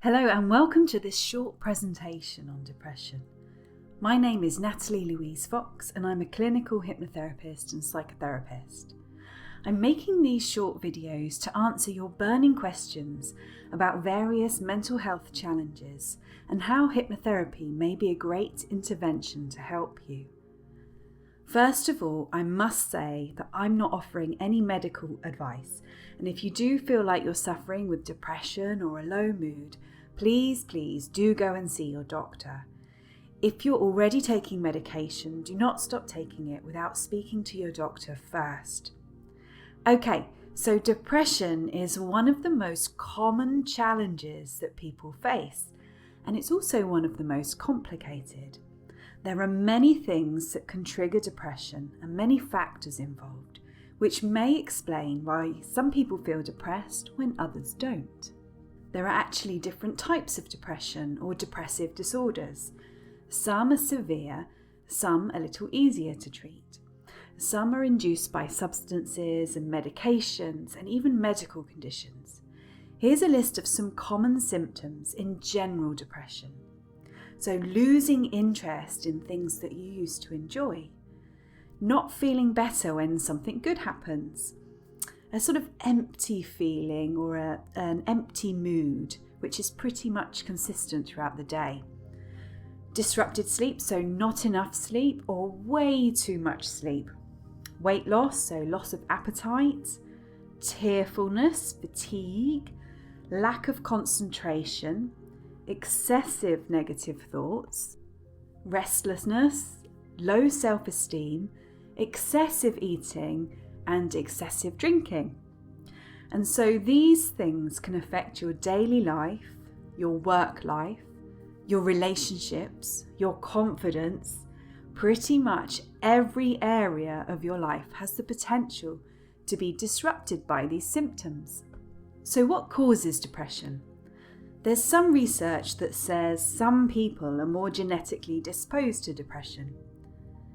Hello and welcome to this short presentation on depression. My name is Natalie Louise Fox and I'm a clinical hypnotherapist and psychotherapist. I'm making these short videos to answer your burning questions about various mental health challenges and how hypnotherapy may be a great intervention to help you. First of all, I must say that I'm not offering any medical advice, and if you do feel like you're suffering with depression or a low mood, please do go and see your doctor. If you're already taking medication, do not stop taking it without speaking to your doctor first. Okay, so depression is one of the most common challenges that people face, and it's also one of the most complicated. There are many things that can trigger depression and many factors involved, which may explain why some people feel depressed when others don't. There are actually different types of depression or depressive disorders. Some are severe, some a little easier to treat. Some are induced by substances and medications and even medical conditions. Here's a list of some common symptoms in general depression. So losing interest in things that you used to enjoy, not feeling better when something good happens, a sort of empty feeling or an empty mood, which is pretty much consistent throughout the day. Disrupted sleep, so not enough sleep or way too much sleep. Weight loss, so loss of appetite. Tearfulness, fatigue, lack of concentration, excessive negative thoughts, restlessness, low self-esteem, excessive eating, and excessive drinking. And so these things can affect your daily life, your work life, your relationships, your confidence. Pretty much every area of your life has the potential to be disrupted by these symptoms. So what causes depression? There's some research that says some people are more genetically disposed to depression.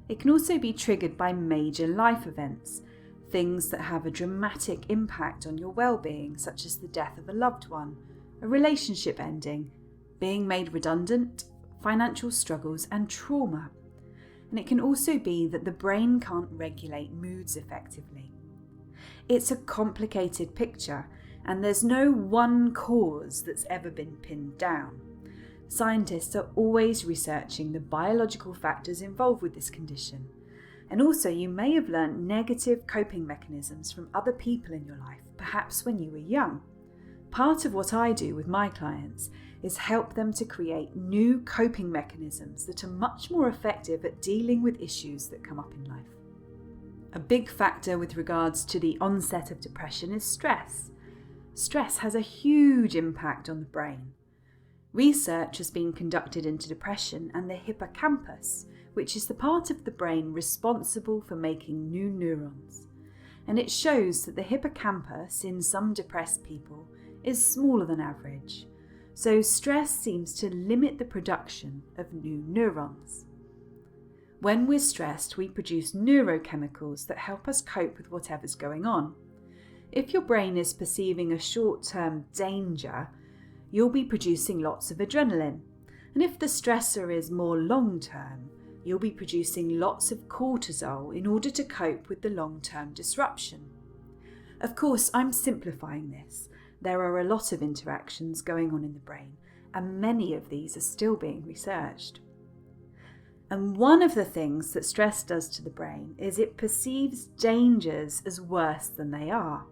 It can also be triggered by major life events, things that have a dramatic impact on your well-being, such as the death of a loved one, a relationship ending, being made redundant, financial struggles, and trauma. And it can also be that the brain can't regulate moods effectively. It's a complicated picture, and there's no one cause that's ever been pinned down. Scientists are always researching the biological factors involved with this condition. And also you may have learned negative coping mechanisms from other people in your life, perhaps when you were young. Part of what I do with my clients is help them to create new coping mechanisms that are much more effective at dealing with issues that come up in life. A big factor with regards to the onset of depression is stress. Stress has a huge impact on the brain. Research has been conducted into depression and the hippocampus, which is the part of the brain responsible for making new neurons. And it shows that the hippocampus in some depressed people is smaller than average. So stress seems to limit the production of new neurons. When we're stressed, we produce neurochemicals that help us cope with whatever's going on. If your brain is perceiving a short-term danger, you'll be producing lots of adrenaline. And if the stressor is more long-term, you'll be producing lots of cortisol in order to cope with the long-term disruption. Of course, I'm simplifying this. There are a lot of interactions going on in the brain, and many of these are still being researched. And one of the things that stress does to the brain is it perceives dangers as worse than they are.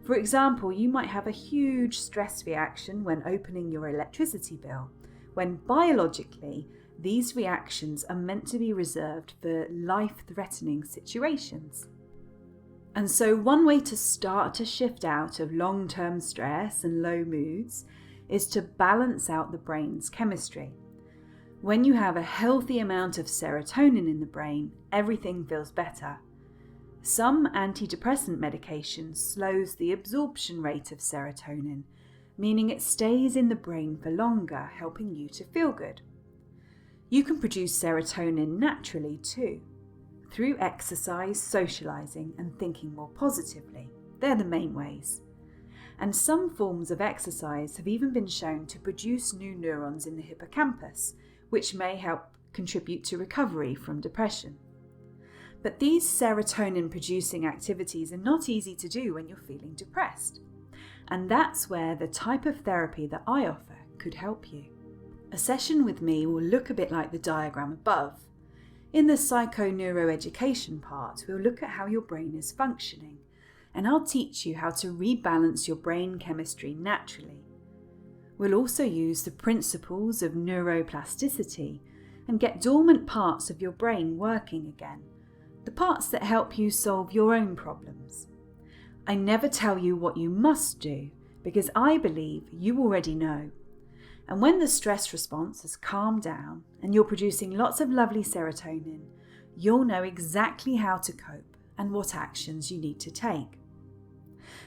For example, you might have a huge stress reaction when opening your electricity bill, when biologically these reactions are meant to be reserved for life-threatening situations. And so one way to start to shift out of long-term stress and low moods is to balance out the brain's chemistry. When you have a healthy amount of serotonin in the brain, everything feels better. Some antidepressant medication slows the absorption rate of serotonin, meaning it stays in the brain for longer, helping you to feel good. You can produce serotonin naturally too, through exercise, socializing, and thinking more positively. They're the main ways. and some forms of exercise have even been shown to produce new neurons in the hippocampus, which may help contribute to recovery from depression. But these serotonin-producing activities are not easy to do when you're feeling depressed. And that's where the type of therapy that I offer could help you. A session with me will look a bit like the diagram above. In the psychoneuroeducation part, we'll look at how your brain is functioning, and I'll teach you how to rebalance your brain chemistry naturally. We'll also use the principles of neuroplasticity and get dormant parts of your brain working again, the parts that help you solve your own problems. I never tell you what you must do because I believe you already know. And when the stress response has calmed down and you're producing lots of lovely serotonin, you'll know exactly how to cope and what actions you need to take.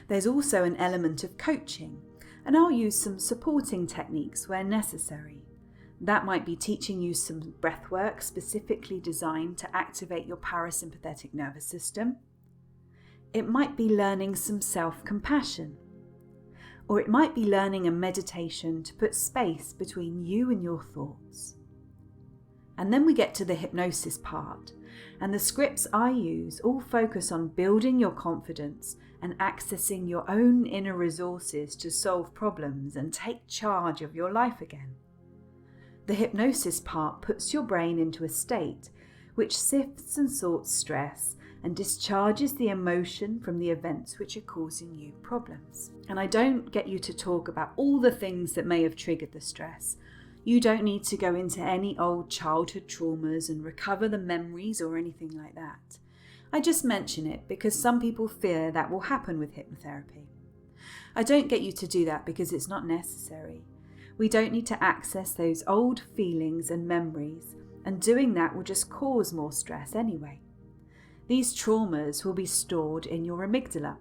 There's also an element of coaching, and I'll use some supporting techniques where necessary. That might be teaching you some breath work specifically designed to activate your parasympathetic nervous system. It might be learning some self-compassion. Or it might be learning a meditation to put space between you and your thoughts. And then we get to the hypnosis part, and the scripts I use all focus on building your confidence and accessing your own inner resources to solve problems and take charge of your life again. The hypnosis part puts your brain into a state which sifts and sorts stress and discharges the emotion from the events which are causing you problems. And I don't get you to talk about all the things that may have triggered the stress. You don't need to go into any old childhood traumas and recover the memories or anything like that. I just mention it because some people fear that will happen with hypnotherapy. I don't get you to do that because it's not necessary. We don't need to access those old feelings and memories, and doing that will just cause more stress anyway. These traumas will be stored in your amygdala,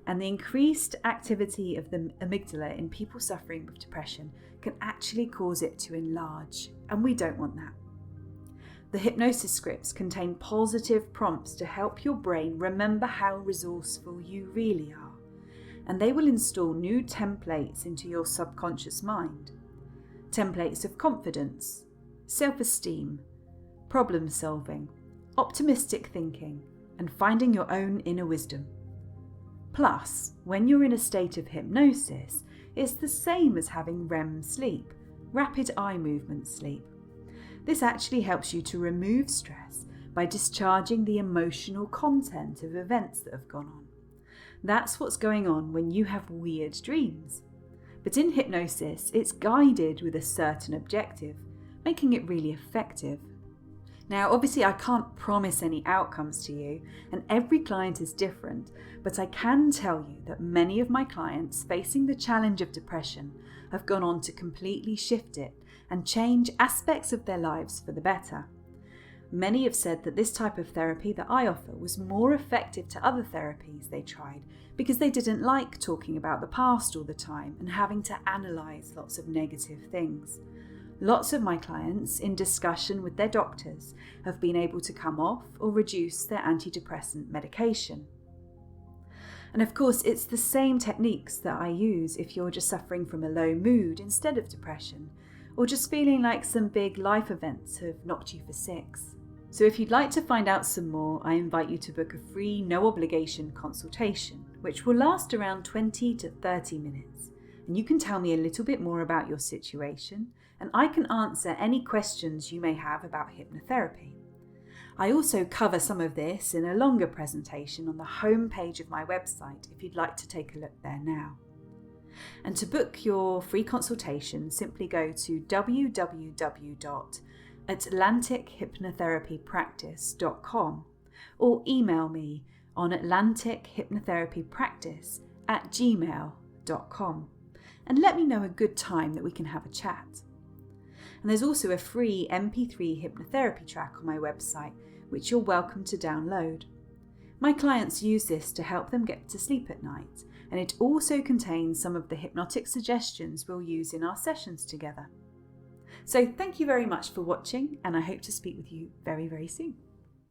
and the increased activity of the amygdala in people suffering with depression can actually cause it to enlarge, and we don't want that. The hypnosis scripts contain positive prompts to help your brain remember how resourceful you really are, and they will install new templates into your subconscious mind. Templates of confidence, self-esteem, problem solving, optimistic thinking, and finding your own inner wisdom. Plus, when you're in a state of hypnosis, it's the same as having REM sleep, rapid eye movement sleep. This actually helps you to remove stress by discharging the emotional content of events that have gone on. That's what's going on when you have weird dreams. But in hypnosis, it's guided with a certain objective, making it really effective. Now, obviously, I can't promise any outcomes to you, and every client is different, but I can tell you that many of my clients facing the challenge of depression have gone on to completely shift it and change aspects of their lives for the better. Many have said that this type of therapy that I offer was more effective to other therapies they tried because they didn't like talking about the past all the time and having to analyse lots of negative things. Lots of my clients, in discussion with their doctors, have been able to come off or reduce their antidepressant medication. And of course, it's the same techniques that I use if you're just suffering from a low mood instead of depression, or just feeling like some big life events have knocked you for six. So if you'd like to find out some more, I invite you to book a free, no obligation consultation, which will last around 20 to 30 minutes. And you can tell me a little bit more about your situation, and I can answer any questions you may have about hypnotherapy. I also cover some of this in a longer presentation on the home page of my website if you'd like to take a look there now. And to book your free consultation, simply go to www.atlantichypnotherapypractice.com or email me on atlantichypnotherapypractice@gmail.com and let me know a good time that we can have a chat. And there's also a free MP3 hypnotherapy track on my website, which you're welcome to download. My clients use this to help them get to sleep at night, and it also contains some of the hypnotic suggestions we'll use in our sessions together. So thank you very much for watching, and I hope to speak with you very, very soon.